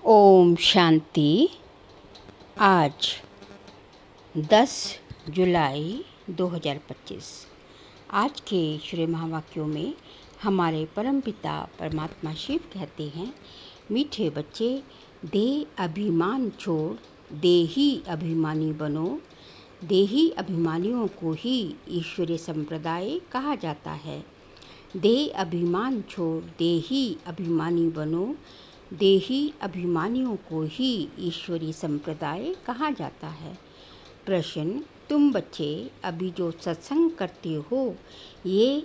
ओम शांति। आज 10 जुलाई 2025। आज के श्री महावाक्यों में हमारे परमपिता परमात्मा शिव कहते हैं, मीठे बच्चे, देह अभिमान छोड़ देही अभिमानी बनो। देही अभिमानियों को ही ईश्वरीय संप्रदाय कहा जाता है। देह अभिमान छोड़ देही अभिमानी बनो। देही अभिमानियों को ही ईश्वरीय संप्रदाय कहा जाता है। प्रश्न: तुम बच्चे अभी जो सत्संग करते हो, ये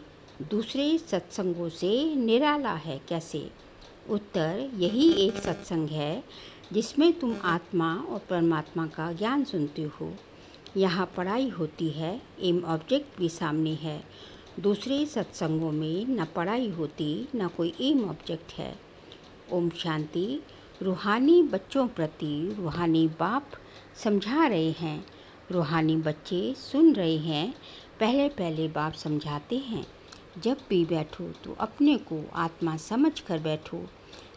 दूसरे सत्संगों से निराला है कैसे? उत्तर: यही एक सत्संग है जिसमें तुम आत्मा और परमात्मा का ज्ञान सुनते हो। यहाँ पढ़ाई होती है, एम ऑब्जेक्ट भी सामने है। दूसरे सत्संगों में न पढ़ाई होती, न कोई एम ऑब्जेक्ट है। ओम शांति। रूहानी बच्चों प्रति रूहानी बाप समझा रहे हैं। रूहानी बच्चे सुन रहे हैं। पहले पहले बाप समझाते हैं, जब भी बैठो तो अपने को आत्मा समझ कर बैठो,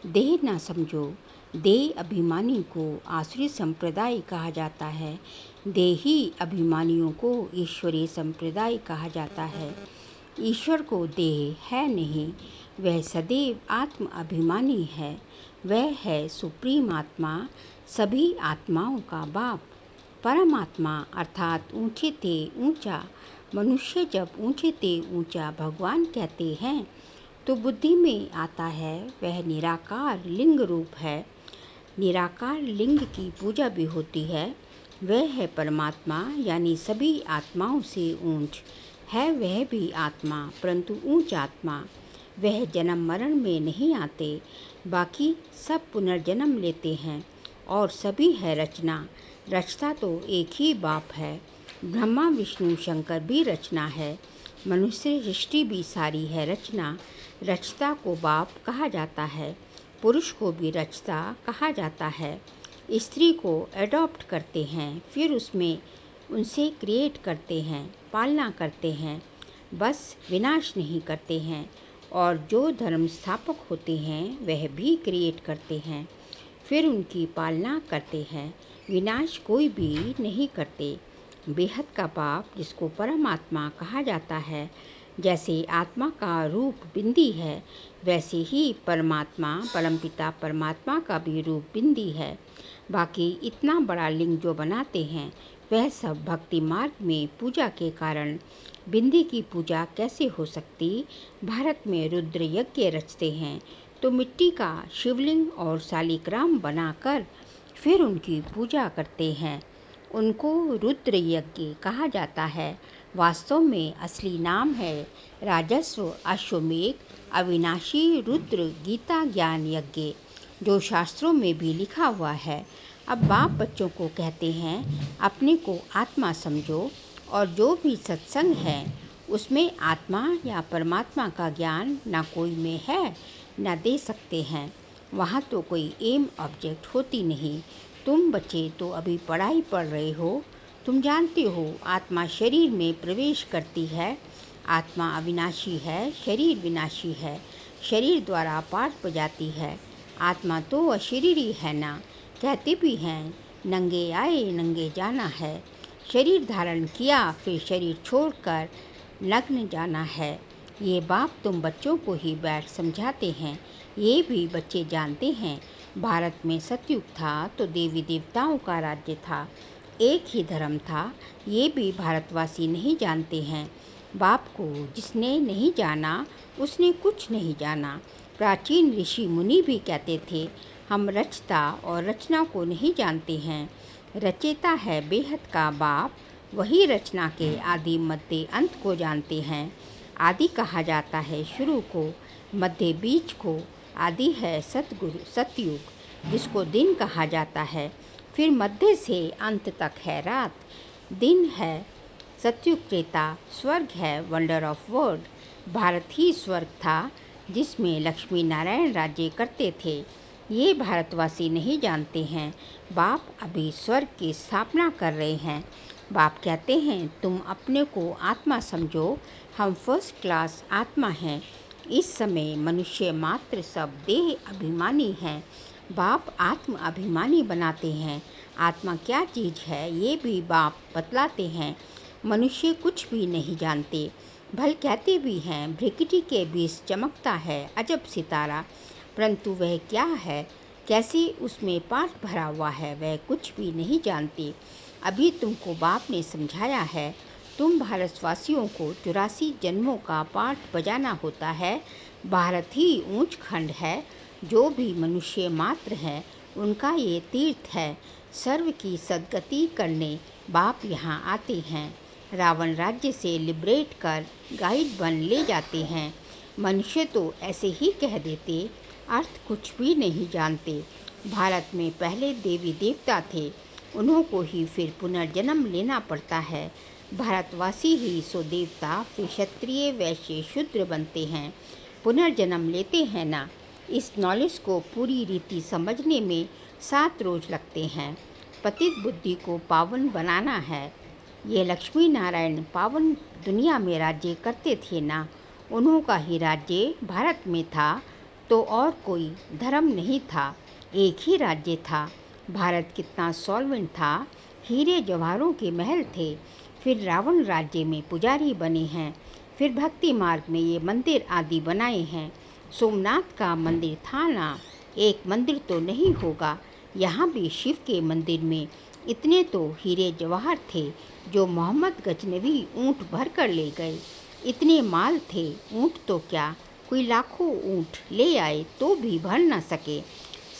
देह ना समझो। देह अभिमानी को आसुरी संप्रदाय कहा जाता है। देही अभिमानियों को ईश्वरीय संप्रदाय कहा जाता है। ईश्वर को देह है नहीं, वह सदैव आत्म अभिमानी है। वह है सुप्रीम आत्मा, सभी आत्माओं का बाप। परमात्मा अर्थात ऊंचे ते ऊंचा। मनुष्य जब ऊंचे ते ऊंचा भगवान कहते हैं तो बुद्धि में आता है वह निराकार लिंग रूप है। निराकार लिंग की पूजा भी होती है। वह है परमात्मा, यानी सभी आत्माओं से ऊंच है। वह भी आत्मा, परंतु ऊंच आत्मा। वह जन्म मरण में नहीं आते, बाकी सब पुनर्जन्म लेते हैं और सभी है रचना। रचता तो एक ही बाप है। ब्रह्मा विष्णु शंकर भी रचना है। मनुष्य सृष्टि भी सारी है रचना। रचता को बाप कहा जाता है। पुरुष को भी रचता कहा जाता है। स्त्री को एडॉप्ट करते हैं, फिर उसमें उनसे क्रिएट करते हैं, पालना करते हैं, बस विनाश नहीं करते हैं। और जो धर्म स्थापक होते हैं वह भी क्रिएट करते हैं, फिर उनकी पालना करते हैं, विनाश कोई भी नहीं करते। बेहद का बाप जिसको परमात्मा कहा जाता है, जैसे आत्मा का रूप बिंदी है, वैसे ही परमात्मा परमपिता परमात्मा का भी रूप बिंदी है। बाकी इतना बड़ा लिंग जो बनाते हैं वह सब भक्ति मार्ग में पूजा के कारण। बिंदी की पूजा कैसे हो सकती? भारत में रुद्र यज्ञ रचते हैं तो मिट्टी का शिवलिंग और शालिग्राम बनाकर फिर उनकी पूजा करते हैं। उनको रुद्र यज्ञ कहा जाता है। वास्तव में असली नाम है राजस्व अश्वमेघ अविनाशी रुद्र गीता ज्ञान यज्ञ, जो शास्त्रों में भी लिखा हुआ है। अब बाप बच्चों को कहते हैं, अपने को आत्मा समझो और जो भी सत्संग है उसमें आत्मा या परमात्मा का ज्ञान ना कोई में है ना दे सकते हैं। वहाँ तो कोई एम ऑब्जेक्ट होती नहीं। तुम बच्चे तो अभी पढ़ाई पढ़ रहे हो। तुम जानते हो आत्मा शरीर में प्रवेश करती है। आत्मा अविनाशी है, शरीर विनाशी है। शरीर द्वारा पाठ बजाती है। आत्मा तो अशरीरी है ना, कहते भी हैं नंगे आए नंगे जाना है। शरीर धारण किया, फिर शरीर छोड़कर नग्न जाना है। ये बाप तुम बच्चों को ही बैठ समझाते हैं। ये भी बच्चे जानते हैं, भारत में सतयुग था तो देवी देवताओं का राज्य था, एक ही धर्म था। ये भी भारतवासी नहीं जानते हैं। बाप को जिसने नहीं जाना उसने कुछ नहीं जाना। प्राचीन ऋषि मुनि भी कहते थे, हम रचता और रचना को नहीं जानते हैं। रचेता है बेहद का बाप, वही रचना के आदि मध्य अंत को जानते हैं। आदि कहा जाता है शुरू को, मध्य बीच को। आदि है सतगुरु सतयुग, जिसको दिन कहा जाता है। फिर मध्य से अंत तक है रात। दिन है सतयुग त्रेता। स्वर्ग है वंडर ऑफ वर्ल्ड। भारत ही स्वर्ग था जिसमें लक्ष्मी नारायण राज्य करते थे। ये भारतवासी नहीं जानते हैं। बाप अभी स्वर्ग की स्थापना कर रहे हैं। बाप कहते हैं, तुम अपने को आत्मा समझो, हम फर्स्ट क्लास आत्मा हैं। इस समय मनुष्य मात्र सब देह अभिमानी हैं। बाप आत्म अभिमानी बनाते हैं। आत्मा क्या चीज़ है ये भी बाप बतलाते हैं। मनुष्य कुछ भी नहीं जानते। भल कहते भी हैं भ्रिकुटी के बीच चमकता है अजब सितारा, परंतु वह क्या है, कैसे उसमें पाठ भरा हुआ है, वह कुछ भी नहीं जानते। अभी तुमको बाप ने समझाया है। तुम भारतवासियों को 84 जन्मों का पाठ बजाना होता है। भारत ही ऊंच खंड है। जो भी मनुष्य मात्र है उनका ये तीर्थ है। सर्व की सद्गति करने बाप यहाँ आते हैं। रावण राज्य से लिबरेट कर गाइड बन ले जाते हैं। मनुष्य तो ऐसे ही कह देते, अर्थ कुछ भी नहीं जानते। भारत में पहले देवी देवता थे, उन्हों को ही फिर पुनर्जन्म लेना पड़ता है। भारतवासी ही सो देवता, फिर क्षत्रिय वैश्य शूद्र बनते हैं, पुनर्जन्म लेते हैं ना। इस नॉलेज को पूरी रीति समझने में 7 रोज लगते हैं। पतित बुद्धि को पावन बनाना है। ये लक्ष्मी नारायण पावन दुनिया में राज्य करते थे ना, उन्हों का ही राज्य भारत में था, तो और कोई धर्म नहीं था, एक ही राज्य था। भारत कितना सॉल्वेंट था, हीरे जवाहरों के महल थे। फिर रावण राज्य में पुजारी बने हैं, फिर भक्ति मार्ग में ये मंदिर आदि बनाए हैं। सोमनाथ का मंदिर था ना, एक मंदिर तो नहीं होगा। यहाँ भी शिव के मंदिर में इतने तो हीरे जवाहर थे जो मोहम्मद गजनवी ऊँट भर कर ले गए। इतने माल थे, ऊँट तो क्या, कोई लाखों ऊँट ले आए तो भी भर न सके।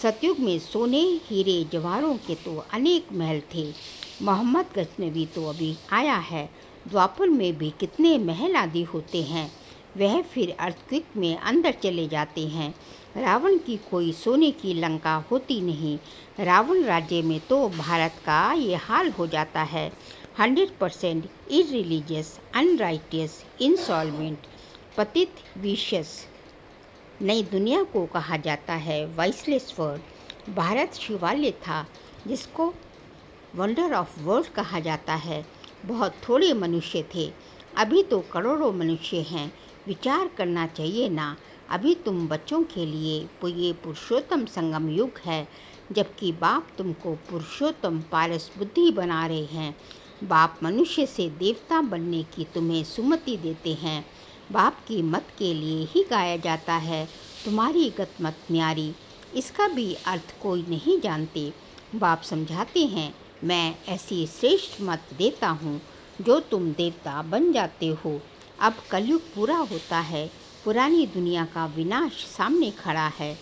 सतयुग में सोने हीरे जवाहरों के तो अनेक महल थे। मोहम्मद गजनवी तो अभी आया है। द्वापर में भी कितने महल आदि होते हैं, वह फिर अर्थक्वेक में अंदर चले जाते हैं। रावण की कोई सोने की लंका होती नहीं। रावण राज्य में तो भारत का ये हाल हो जाता है। 100% इररिलीजियस, अनराइटियस, इंसॉल्वेंट, पतित, विशियस। नई दुनिया को कहा जाता है वाइसलेस वर्ल्ड। भारत शिवालय था जिसको वंडर ऑफ वर्ल्ड कहा जाता है। बहुत थोड़े मनुष्य थे, अभी तो करोड़ों मनुष्य हैं। विचार करना चाहिए ना। अभी तुम बच्चों के लिए ये पुरुषोत्तम संगम युग है, जबकि बाप तुमको पुरुषोत्तम पारस बुद्धि बना रहे हैं। बाप मनुष्य से देवता बनने की तुम्हें सुमति देते हैं। बाप की मत के लिए ही गाया जाता है, तुम्हारी गत मत न्यारी। इसका भी अर्थ कोई नहीं जानते। बाप समझाते हैं, मैं ऐसी श्रेष्ठ मत देता हूँ जो तुम देवता बन जाते हो। अब कलयुग पूरा होता है, पुरानी दुनिया का विनाश सामने खड़ा है।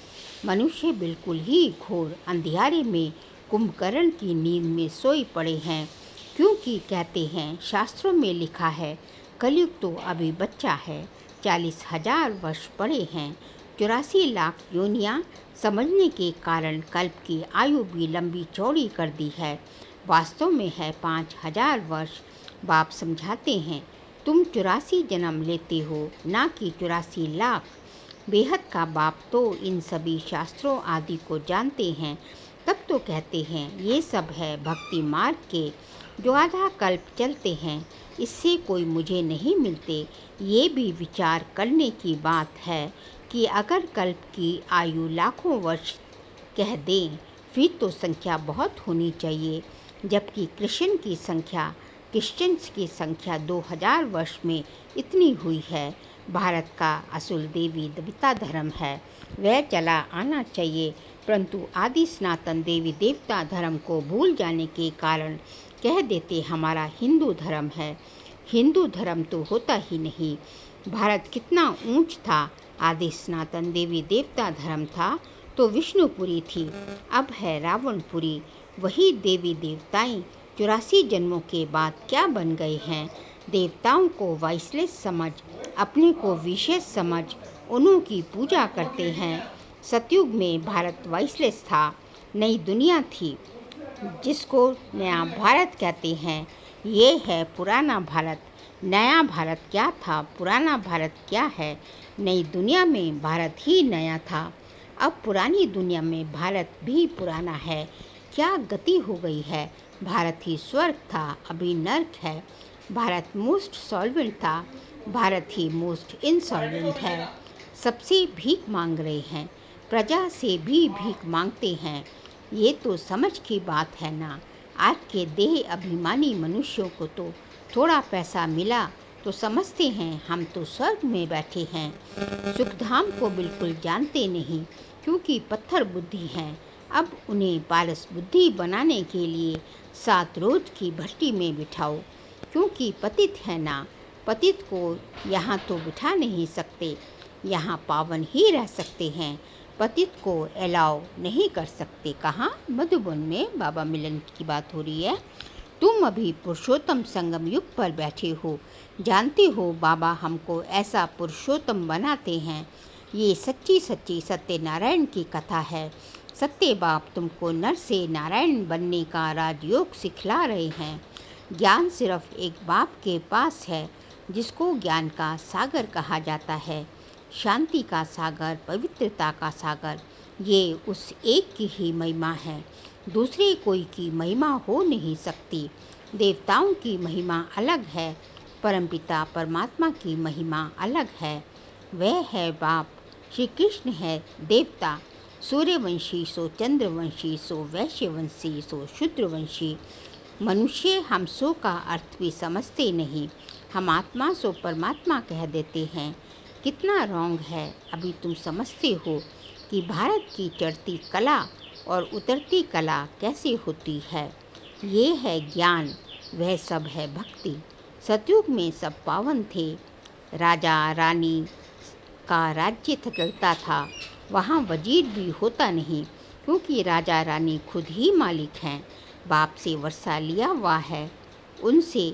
मनुष्य बिल्कुल ही घोर अंधियारे में कुंभकर्ण की नींद में सोए पड़े हैं, क्योंकि कहते हैं शास्त्रों में लिखा है कलयुग तो अभी बच्चा है। 40,000 वर्ष पड़े हैं। 84 लाख योनियाँ समझने के कारण कल्प की आयु भी लंबी चौड़ी कर दी है। वास्तव में है 5,000 वर्ष। बाप समझाते हैं, तुम 84 जन्म लेते हो, ना कि 84 लाख। बेहद का बाप तो इन सभी शास्त्रों आदि को जानते हैं, तब तो कहते हैं ये सब है भक्ति मार्ग के जो आधा कल्प चलते हैं, इससे कोई मुझे नहीं मिलते। ये भी विचार करने की बात है कि अगर कल्प की आयु लाखों वर्ष कह दें, फिर तो संख्या बहुत होनी चाहिए, जबकि क्रिश्चियंस की संख्या 2000 वर्ष में इतनी हुई है। भारत का असूल देवी देवता धर्म है, वह चला आना चाहिए, परंतु आदि सनातन देवी देवता धर्म को भूल जाने के कारण कह देते हमारा हिंदू धर्म है। हिंदू धर्म तो होता ही नहीं। भारत कितना ऊंच था। आदि सनातन देवी देवता धर्म था तो विष्णुपुरी थी, अब है रावणपुरी। वही देवी देवताएं 84 जन्मों के बाद क्या बन गए हैं। देवताओं को वाइसलेस समझ, अपने को विशेष समझ, उन्हों की पूजा करते हैं। सतयुग में भारत वाइसलेस था, नई दुनिया थी जिसको नया भारत कहते हैं। ये है पुराना भारत। नया भारत क्या था, पुराना भारत क्या है। नई दुनिया में भारत ही नया था, अब पुरानी दुनिया में भारत भी पुराना है। क्या गति हो गई है। भारत ही स्वर्ग था, अभी नर्क है। भारत मोस्ट सॉल्वेंट था, भारत ही मोस्ट इनसॉल्वेंट है। सबसे भीख मांग रहे हैं। प्रजा से भी भीख मांगते हैं। ये तो समझ की बात है ना। आज के देह अभिमानी मनुष्यों को तो थोड़ा पैसा मिला तो समझते हैं हम तो स्वर्ग में बैठे हैं। सुखधाम को बिल्कुल जानते नहीं, क्योंकि पत्थर बुद्धि हैं। अब उन्हें पारस बुद्धि बनाने के लिए 7 रोज की भट्टी में बिठाओ, क्योंकि पतित है ना। पतित को यहाँ तो बिठा नहीं सकते, यहाँ पावन ही रह सकते हैं। पतित को अलाउ नहीं कर सकते। कहाँ? मधुबन में बाबा मिलन की बात हो रही है। तुम अभी पुरुषोत्तम संगम युग पर बैठे हो। जानते हो बाबा हमको ऐसा पुरुषोत्तम बनाते हैं। ये सच्ची सच्ची सत्यनारायण की कथा है। सत्य बाप तुमको नर से नारायण बनने का राजयोग सिखला रहे हैं। ज्ञान सिर्फ एक बाप के पास है, जिसको ज्ञान का सागर कहा जाता है। शांति का सागर, पवित्रता का सागर, ये उस एक की ही महिमा है। दूसरे कोई की महिमा हो नहीं सकती। देवताओं की महिमा अलग है, परमपिता परमात्मा की महिमा अलग है। वह है बाप। श्री कृष्ण है देवता। सूर्यवंशी सो चंद्रवंशी सो वैश्यवंशी सो शूद्रवंशी। मनुष्य हम सो का अर्थ भी समझते नहीं। हम आत्मा सो परमात्मा कह देते हैं। कितना रॉन्ग है। अभी तुम समझते हो कि भारत की चढ़ती कला और उतरती कला कैसे होती है। ये है ज्ञान, वह सब है भक्ति। सतयुग में सब पावन थे। राजा रानी का राज्य चलता था। वहाँ वजीर भी होता नहीं, क्योंकि राजा रानी खुद ही मालिक हैं। बाप से वर्षा लिया हुआ है, उनसे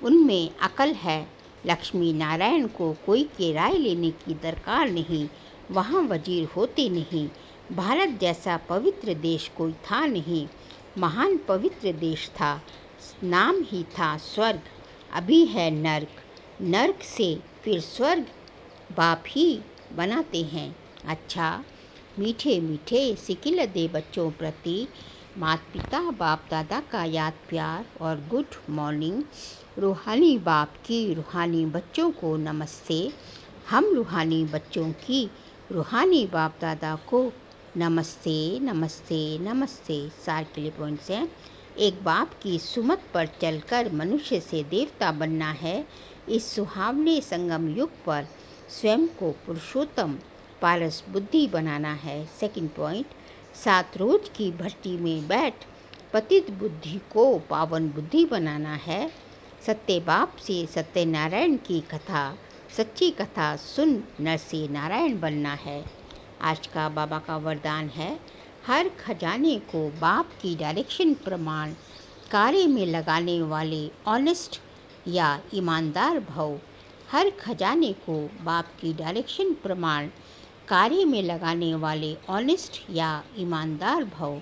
उनमें अकल है। लक्ष्मी नारायण को कोई की राय लेने की दरकार नहीं। वहाँ वजीर होते नहीं। भारत जैसा पवित्र देश कोई था नहीं। महान पवित्र देश था। नाम ही था स्वर्ग। अभी है नर्क। नर्क से फिर स्वर्ग बाप ही बनाते हैं। अच्छा, मीठे मीठे सिकिल दे बच्चों प्रति माता पिता बाप दादा का याद प्यार और गुड मॉर्निंग। रूहानी बाप की रूहानी बच्चों को नमस्ते। हम रूहानी बच्चों की रूहानी बाप दादा को नमस्ते नमस्ते नमस्ते। सार के लिए पॉइंट्स हैं। एक बाप की सुमत पर चलकर मनुष्य से देवता बनना है। इस सुहावने संगम युग पर स्वयं को पुरुषोत्तम पारस बुद्धि बनाना है। सेकंड पॉइंट, 7 रोज की भट्टी में बैठ पतित बुद्धि को पावन बुद्धि बनाना है। सत्य बाप से सत्यनारायण की कथा, सच्ची कथा सुन नर से नारायण बनना है। आज का बाबा का वरदान है, हर खजाने को बाप की डायरेक्शन प्रमाण कार्य में लगाने वाले ऑनेस्ट या ईमानदार भव। हर खजाने को बाप की डायरेक्शन प्रमाण कार्य में लगाने वाले ऑनेस्ट या ईमानदार भव।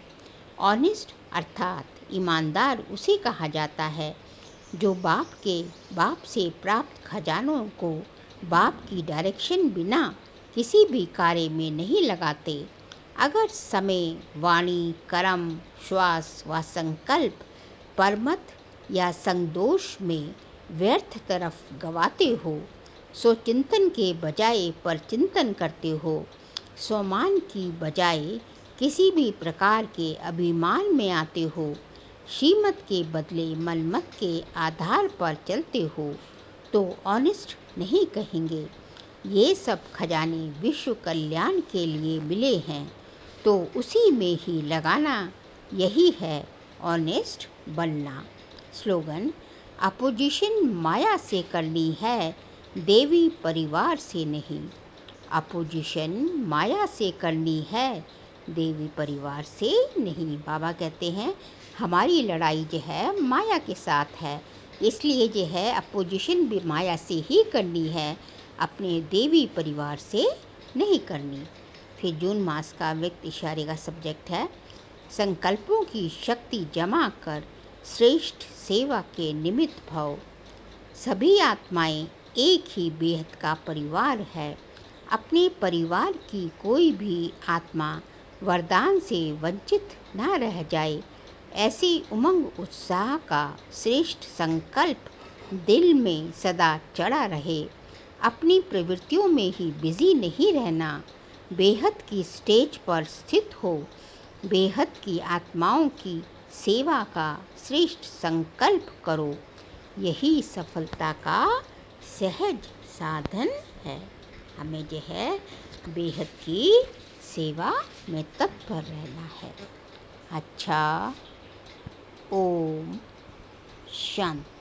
ऑनेस्ट अर्थात ईमानदार उसे कहा जाता है जो बाप से प्राप्त खजानों को बाप की डायरेक्शन बिना किसी भी कार्य में नहीं लगाते। अगर समय, वाणी, कर्म, श्वास व संकल्प परमत या संदोष में व्यर्थ तरफ गवाते हो, सो चिंतन के बजाय पर चिंतन करते हो, स्वमान की बजाय किसी भी प्रकार के अभिमान में आते हो, श्रीमत के बदले मनमत के आधार पर चलते हो, तो ऑनेस्ट नहीं कहेंगे। ये सब खजाने विश्व कल्याण के लिए मिले हैं, तो उसी में ही लगाना, यही है ऑनेस्ट बनना। स्लोगन, अपोजिशन माया से करनी है, देवी परिवार से नहीं। अपोजिशन माया से करनी है, देवी परिवार से नहीं। बाबा कहते हैं हमारी लड़ाई जो है माया के साथ है, इसलिए जो है अपोजिशन भी माया से ही करनी है, अपने देवी परिवार से नहीं करनी। फिर जून मास का व्यक्त इशारे का सब्जेक्ट है, संकल्पों की शक्ति जमा कर श्रेष्ठ सेवा के निमित्त भव। सभी आत्माएं एक ही बेहद का परिवार है। अपने परिवार की कोई भी आत्मा वरदान से वंचित न रह जाए, ऐसी उमंग उत्साह का श्रेष्ठ संकल्प दिल में सदा चढ़ा रहे। अपनी प्रवृत्तियों में ही बिजी नहीं रहना, बेहद की स्टेज पर स्थित हो, बेहद की आत्माओं की सेवा का श्रेष्ठ संकल्प करो। यही सफलता का सहज साधन है। हमें जो है बेहद की सेवा में तत्पर रहना है। अच्छा, ओम शांति।